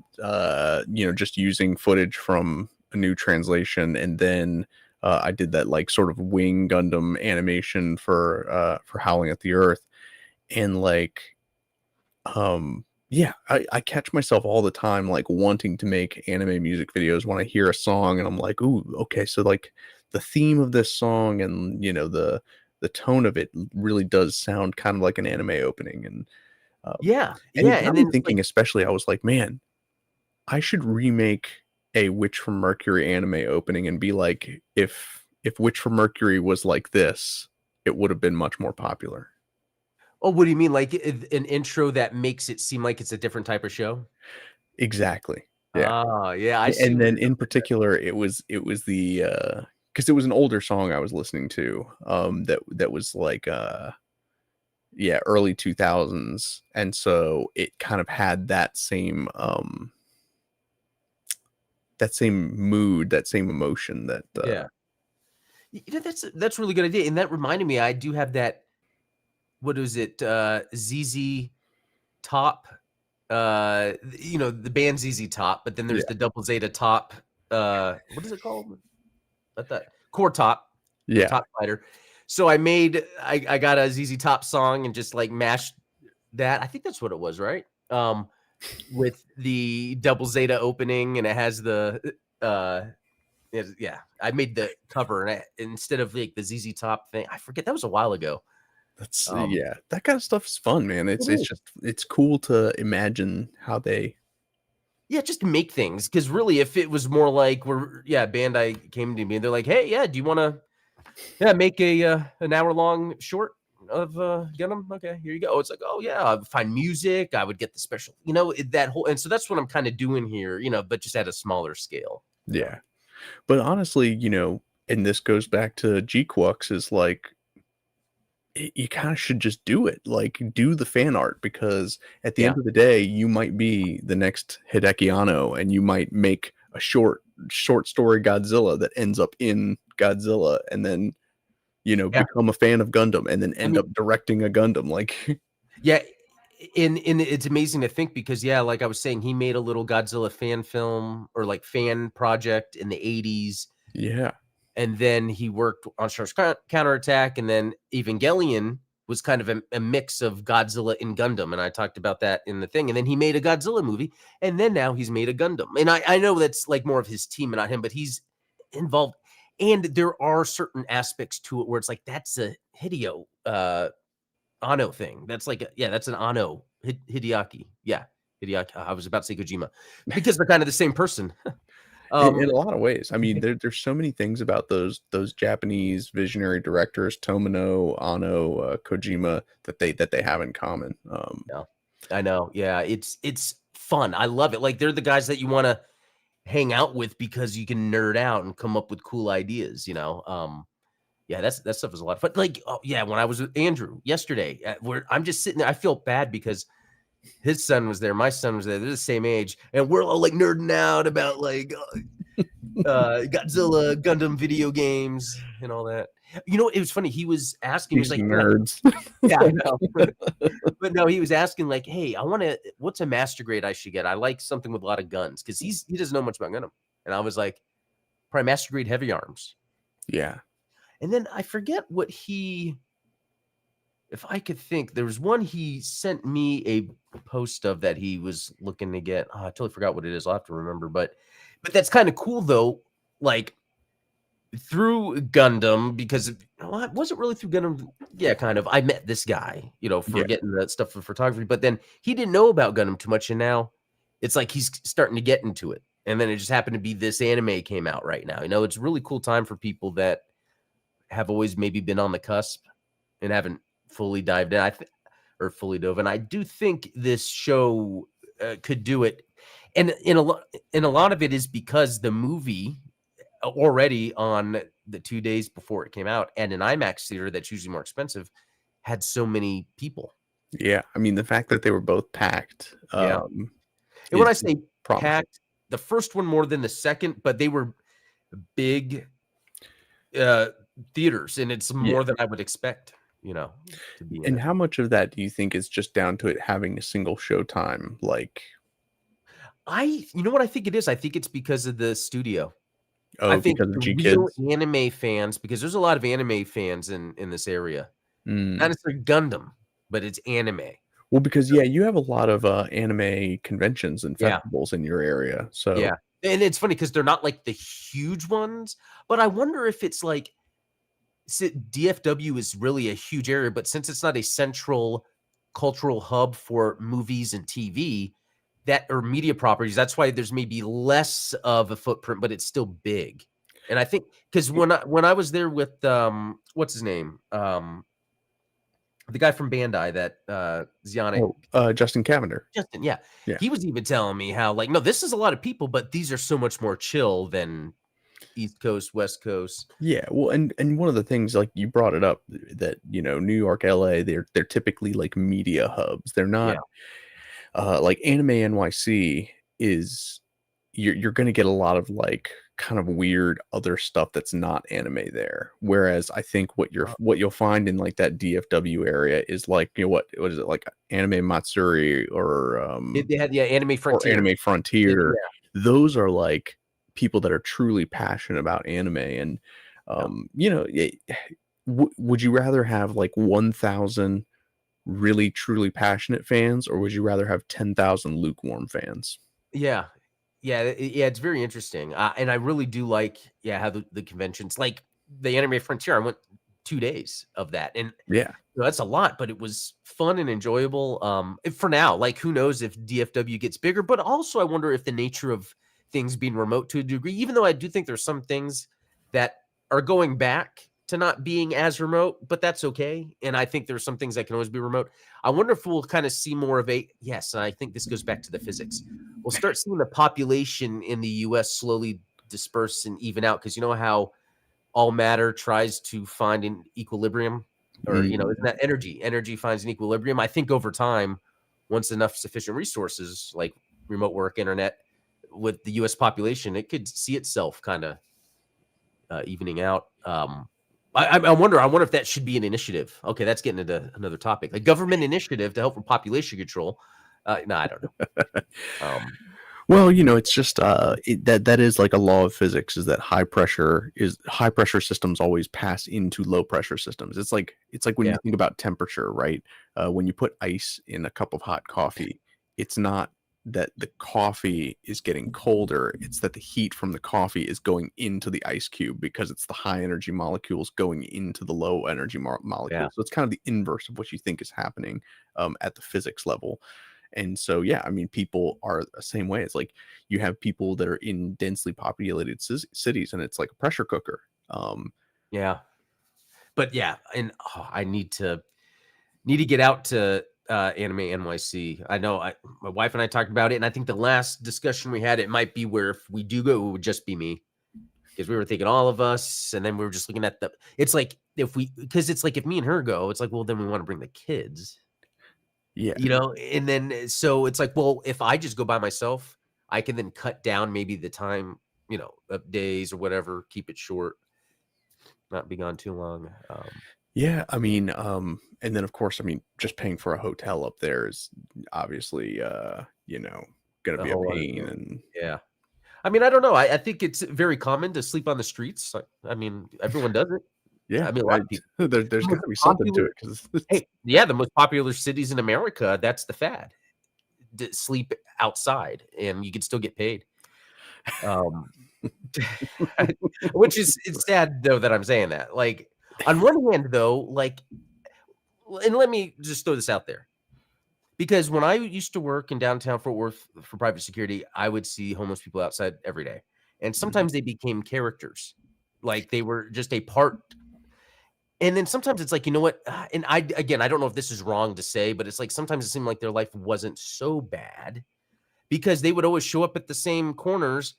just using footage from a new translation, and then I did that like sort of wing Gundam animation for Howling at the Earth, and like yeah, I catch myself all the time, like, wanting to make anime music videos when I hear a song and I'm like, "Ooh, okay, so, like, the theme of this song and, the tone of it really does sound kind of like an anime opening," yeah, and yeah, it got and me then it's like thinking especially, I was like, "Man, I should remake a Witch from Mercury anime opening and be like, if Witch from Mercury was like this, it would have been much more popular." oh, what do you mean? Like an intro that makes it seem like it's a different type of show? Exactly. Yeah. Oh, yeah, I see And where then you're in going. particular, it was the, because it was an older song I was listening to, that was like, yeah, early 2000s, and so it kind of had that same mood, that same emotion that, Yeah. That's a really good idea, and that reminded me, I do have that, what is it, ZZ Top, the band ZZ Top, but then yeah, there's the Double Zeta Top, what is it called? That Core Top, the yeah, Top Fighter. So I got a ZZ Top song and just, like, mashed that. I think that's what it was, right? With the Double Zeta opening, and it has yeah, I made the cover, and instead of, like, the ZZ Top thing, I forget, that was a while ago. That's Um, yeah, that kind of stuff is fun, man. it It's is. just it's cool to imagine how they Yeah, just to make things, because really, if it was more like Bandai came to me and they're like, "Hey, yeah, do you wanna, make an hour-long short of, Gundam? Okay, here you go." It's like, "Oh, yeah." I would find music, I would get the special, that whole, and so that's what I'm kinda doing here, but just at a smaller scale, yeah. But honestly, and this goes back to GQuuuuux is like you kind of should just do it. Like do the fan art because at the Yeah. end of the day, you might be the next Hideki Anno and you might make a short story Godzilla that ends up in Godzilla and then, Yeah. become a fan of Gundam and then I end mean, up directing a Gundam like yeah, and it's amazing to think because, yeah, like I was saying, he made a little Godzilla fan film or, like, fan project in the '80s, yeah. and then he worked on Star Wars Counterattack, and then Evangelion was kind of a mix of Godzilla and Gundam, and I talked about that in the thing, and then he made a Godzilla movie, and then now he's made a Gundam, and I know that's, like, more of his team and not him, but he's involved, and there are certain aspects to it where it's like, that's a Hideo, Anno thing. That's like that's an Anno, Hideaki. Yeah, Hideaki. I was about to say Kojima because they're kind of the same person. In Um, a lot of ways. I mean, there's so many things about those Japanese visionary directors, Tomino, Ano, Kojima, that they have in common. yeah, I know. Yeah, it's fun. I love it. Like they're the guys that you want to hang out with because you can nerd out and come up with cool ideas. Yeah, that stuff is a lot of fun. Like, oh yeah, when I was with Andrew yesterday, where I'm just sitting there, I feel bad because his son was there, my son was there. They're the same age, and we're all like nerding out about like Godzilla, Gundam video games, and all that. It was funny. He was asking, he was like, Speaking "Yeah, nerds. yeah, I know." But no, he was asking like, "Hey, what's a master grade I should get? I like something with a lot of guns because he doesn't know much about Gundam." And I was like, "Probably master grade heavy arms." Yeah. And then I forget what if I could think, there was one he sent me a post of that he was looking to get. Oh, I totally forgot what it is. I'll have to remember, but that's kind of cool though. Like through Gundam, because it wasn't really through Gundam. Yeah, kind of. I met this guy, for Yeah. getting that stuff for photography, but then he didn't know about Gundam too much, and now it's like he's starting to get into it. And then it just happened to be this anime came out right now. It's a really cool time for people that have always maybe been on the cusp and haven't fully dived in. Or fully dove in. I do think this show could do it, and in a lot of it is because the movie already on the 2 days before it came out, and an IMAX theater that's usually more expensive had so many people. Yeah. I mean, the fact that they were both packed Yeah, and when is I say promising. packed, the first one more than the second, but they were big uh, theaters, and it's Yeah. more than I would expect. To be in And it. how much of that do you think is just down to it having a single showtime? Like, You know what I think it is? I think it's because of the studio. I oh, think because of the G real Kids? anime fans, because there's a lot of anime fans in this area. Not Mm. necessarily Gundam, but it's anime. Well, because So yeah, you have a lot of anime conventions and yeah, festivals in your area. So yeah. And it's funny because 'cause they're not like the huge ones, but I wonder if it's like DFW is really a huge area, but since it's not a central cultural hub for movies and TV that or media properties, that's why there's maybe less of a footprint, but it's still big. And I think because when I was there with what's his name? The guy from Bandai that Zionic oh, Justin Cavender. Justin, yeah. Yeah. He was even telling me how like, no, this is a lot of people, but these are so much more chill than East Coast, West Coast. Yeah, well, and one of the things like you brought it up that New York, LA, they're typically like media hubs. They're Yeah. not like Anime NYC is you're going to get a lot of like kind of weird other stuff that's not anime there. Whereas I think what you'll find in like that DFW area is like what is it like Anime Matsuri They had, yeah, Anime or Frontier. Anime Yeah. Frontier. Those are like people that are truly passionate about anime and Yeah. would you rather have like 1,000 really truly passionate fans or would you rather have 10,000 lukewarm fans? Yeah. Yeah, yeah, it's very interesting, and I really do like, yeah, how the conventions like, the Anime Frontier, I went 2 days of that, and Yeah. that's a lot, but it was fun and enjoyable, for now, like, who knows if DFW gets bigger, but also I wonder if the nature of things being remote to a degree, even though I do think there's some things that are going back to not being as remote, but that's okay, and I think there's some things that can always be remote. I wonder if we'll kinda see more of a yes, and I think this goes back to the physics. We'll start seeing the population in the US slowly disperse and even out because you know how all matter tries to find an equilibrium or, isn't Mhm. that energy finds an equilibrium. I think over time, once enough sufficient resources like remote work, internet with the US population, it could see itself kind of evening out. I wonder if that should be an initiative. Okay, that's getting into another topic, a government initiative to help with population control. No, I don't know. Well, it's just that is like a law of physics, is that high pressure systems always pass into low pressure systems. It's like when Yeah, you think about temperature, right? When you put ice in a cup of hot coffee, it's not that the coffee is getting colder, it's that the heat from the coffee is going into the ice cube because it's the high energy molecules going into the low energy yeah, molecules. So it's kind of the inverse of what you think is happening at the physics level. And so, yeah, I mean, people are the same way. It's like you have people that are in densely populated cities, and it's like a pressure cooker. yeah. But yeah, and I need to get out to Anime NYC. I know my wife and I talked about it, and I think the last discussion we had, it might be where if we do go, it would just be me because we were thinking all of us, and then we were just looking at the. It's like because it's like if me and her go, it's like well, then we want to bring the kids, Yeah, and then so it's like well, if I just go by myself, I can then cut down maybe the time, of days or whatever, keep it short, not be gone too long. yeah. I mean, and then of course, I mean, just paying for a hotel up there is obviously, going to A be a whole other pain. deal. And Yeah. I mean, I don't know. I think it's very common to sleep on the streets. I mean, everyone does it. yeah, I mean, a lot of people. there's The got most to be something to popular it because hey, yeah, the most popular cities in America, that's the fad. To sleep outside, and you can still get paid. Um, which is it's sad though that I'm saying that. Like, on one hand, though, like, and let me just throw this out there. Because when I used to work in downtown Fort Worth for private security, I would see homeless people outside every day. And sometimes they became characters. Like they were just a part. And then sometimes it's like, you know what? And again, I don't know if this is wrong to say, but it's like sometimes it seemed like their life wasn't so bad because they would always show up at the same corners.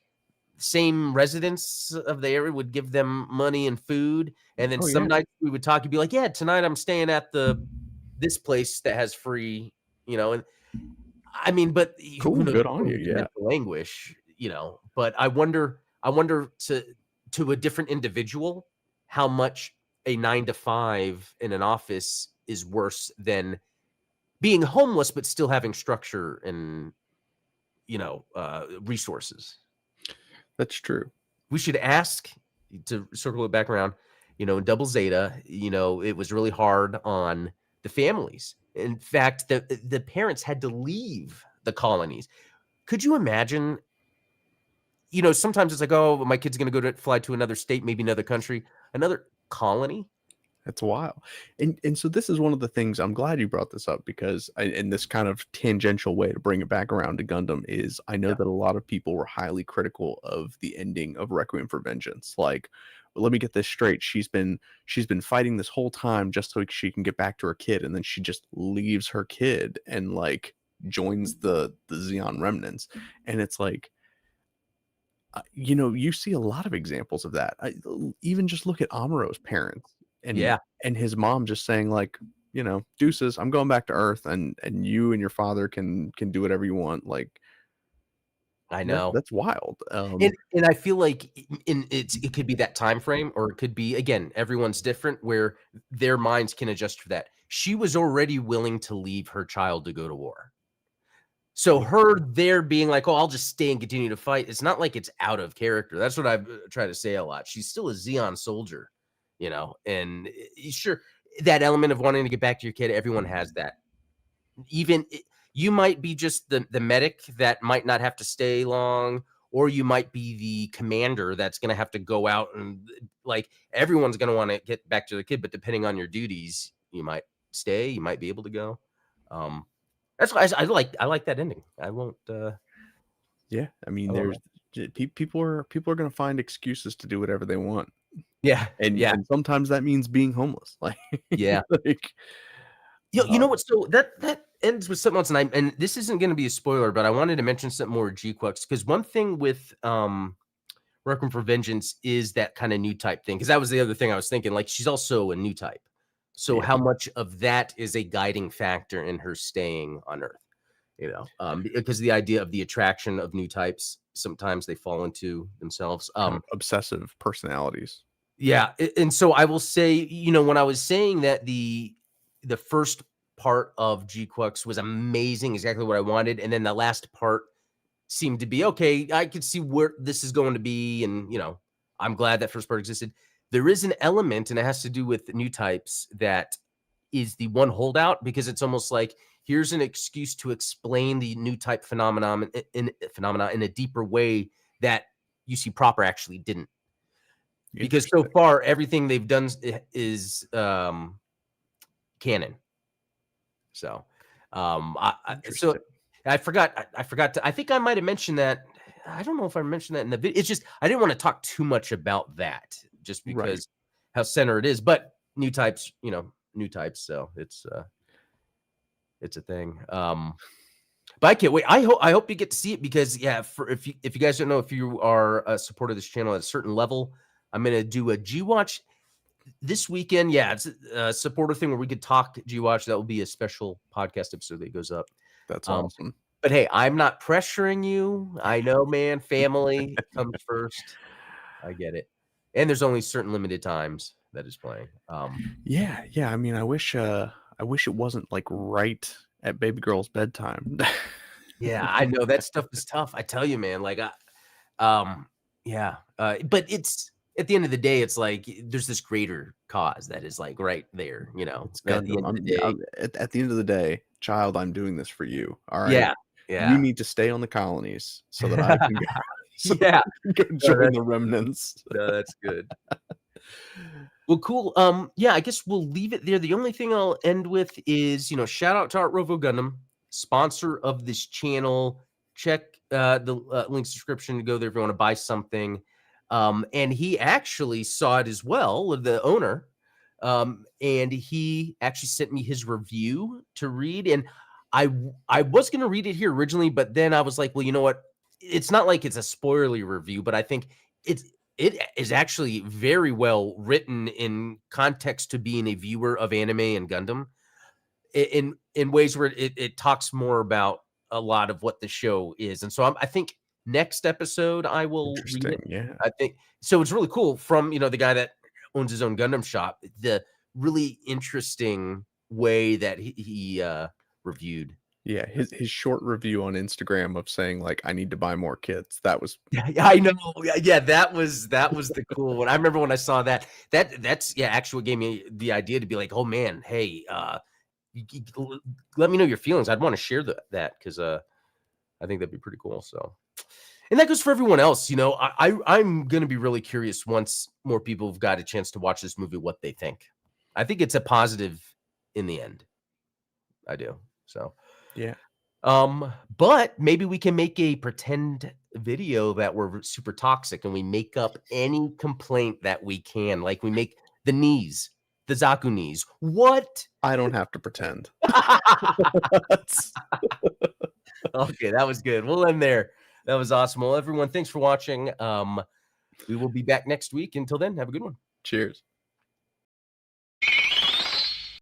Same residents of the area would give them money and food. And then oh some yeah, nights we would talk and be like, yeah, tonight I'm staying at this place that has free, and I mean, but who cool, knows good what's on going you. into Yeah, mental anguish, but I wonder to a different individual how much a 9 to 5 in an office is worse than being homeless, but still having structure and, resources. that's true. We should ask to circle it back around, in Double Zeta, it was really hard on the families. In fact, the parents had to leave the colonies. Could you imagine? Sometimes it's like, oh, my kid's going to fly to another state, maybe another country, another colony. That's wild. And so this is one of the things I'm glad you brought this up because in this kind of tangential way to bring it back around to Gundam is I know Yeah, that a lot of people were highly critical of the ending of Requiem for Vengeance. Like, let me get this straight. She's been fighting this whole time just so she can get back to her kid, and then she just leaves her kid and like joins the Xeon remnants. And it's like you see a lot of examples of that. Even just look at Amuro's parents and yeah, his mom just saying like, deuces, I'm going back to Earth, and you and your father can do whatever you want. Like I know. that's wild. And I feel like it could be that time frame, or it could be again, everyone's different, where their minds can adjust for that. She was already willing to leave her child to go to war. So Yeah, her there being like, "Oh, I'll just stay and continue to fight." It's not like it's out of character. That's what I've tried to say a lot. She's still a Xeon soldier, and sure, that element of wanting to get back to your kid, everyone has that. Even you might be just the medic that might not have to stay long, or you might be the commander that's going to have to go out and like everyone's going to want to get back to the kid, but depending on your duties, you might stay, you might be able to go. That's why I like that ending. I won't. Yeah, I mean, I love there's people are going to find excuses to do whatever they want, yeah, and yeah, sometimes that means being homeless. Like, yeah. like, You know what? So that ends with something else, and this isn't going to be a spoiler, but I wanted to mention something more GQuuuuuux because one thing with Requiem for Vengeance is that kind of new type thing. Because that was the other thing I was thinking. Like she's also a new type, so yeah, how much of that is a guiding factor in her staying on Earth? You know, because the idea of the attraction of new types, sometimes they fall into themselves. kind of obsessive personalities. Yeah, and so I will say, you know, when I was saying that the first part of GQuuuuux was amazing, exactly what I wanted, and then the last part seemed to be okay. I could see where this is going to be, and you know, I'm glad that first part existed. There is an element, and it has to do with new types that is the one holdout because it's almost like here's an excuse to explain the new type phenomenon in a deeper way that UC proper actually didn't. Because so Interesting. far everything they've done is canon. So Interesting. I forgot I think I might have mentioned that. I don't know if I mentioned that in the video. It's just I didn't want to talk too much about that just Right. because how center it is, but new types, you know, new types, so it's a thing. But I can't wait. I hope you get to see it because yeah, for if you guys don't know, if you are a supporter of this channel at a certain level, I'm gonna do a G Watch this weekend. Yeah, it's a supporter thing where we could talk G Watch. That will be a special podcast episode that goes up. That's Um, awesome. but hey, I'm not pressuring you. I know, man. Family comes first. I get it. And there's only certain limited times that is playing. Yeah, yeah. I mean, I wish it wasn't like right at baby girl's bedtime. Yeah, I know that stuff is tough. I tell you, man. Like, yeah. But it's at the end of the day, it's like there's this greater cause that is like right there. You know, It's at the Gundam. end of the day. At the end of the day, child, I'm doing this for you. All right. Yeah, You yeah, need to stay on the colonies so that I can go, so that yeah. I can go No, join the remnants. that's good. Well, cool. Yeah, I guess we'll leave it there. The only thing I'll end with is, you know, shout out to Art Rovo Gundam, sponsor of this channel. Check the link description to go there if you want to buy something. And he actually saw it as well, the owner. And he actually sent me his review to read. And I was gonna read it here originally, but then I was like, well, you know what? It's not like it's a spoilerly review, but I think it's it is actually very well written in context to being a viewer of anime and Gundam in ways where it talks more about a lot of what the show is. And so I think next episode I will read Interesting. it. Yeah. I think so. It's really cool from, you know, the guy that owns his own Gundam shop, the really interesting way that he reviewed. Yeah. His short review on Instagram of saying like I need to buy more kits. That was Yeah, I know. Yeah, that was the cool one. I remember when I saw that. That's yeah, actually what gave me the idea to be like, oh man, hey, let me know your feelings. I'd want to share that because I think that'd be pretty cool. So, and that goes for everyone else. You know, I'm gonna be really curious once more people have got a chance to watch this movie, what they think. I think it's a positive in the end. I do. So. yeah. But maybe we can make a pretend video that we're super toxic and we make up any complaint that we can. Like we make the knees, the Zaku knees. What? I don't have to pretend. Okay, that was good. We'll end there. That was awesome. Well, everyone, thanks for watching. We will be back next week. Until then, have a good one. Cheers.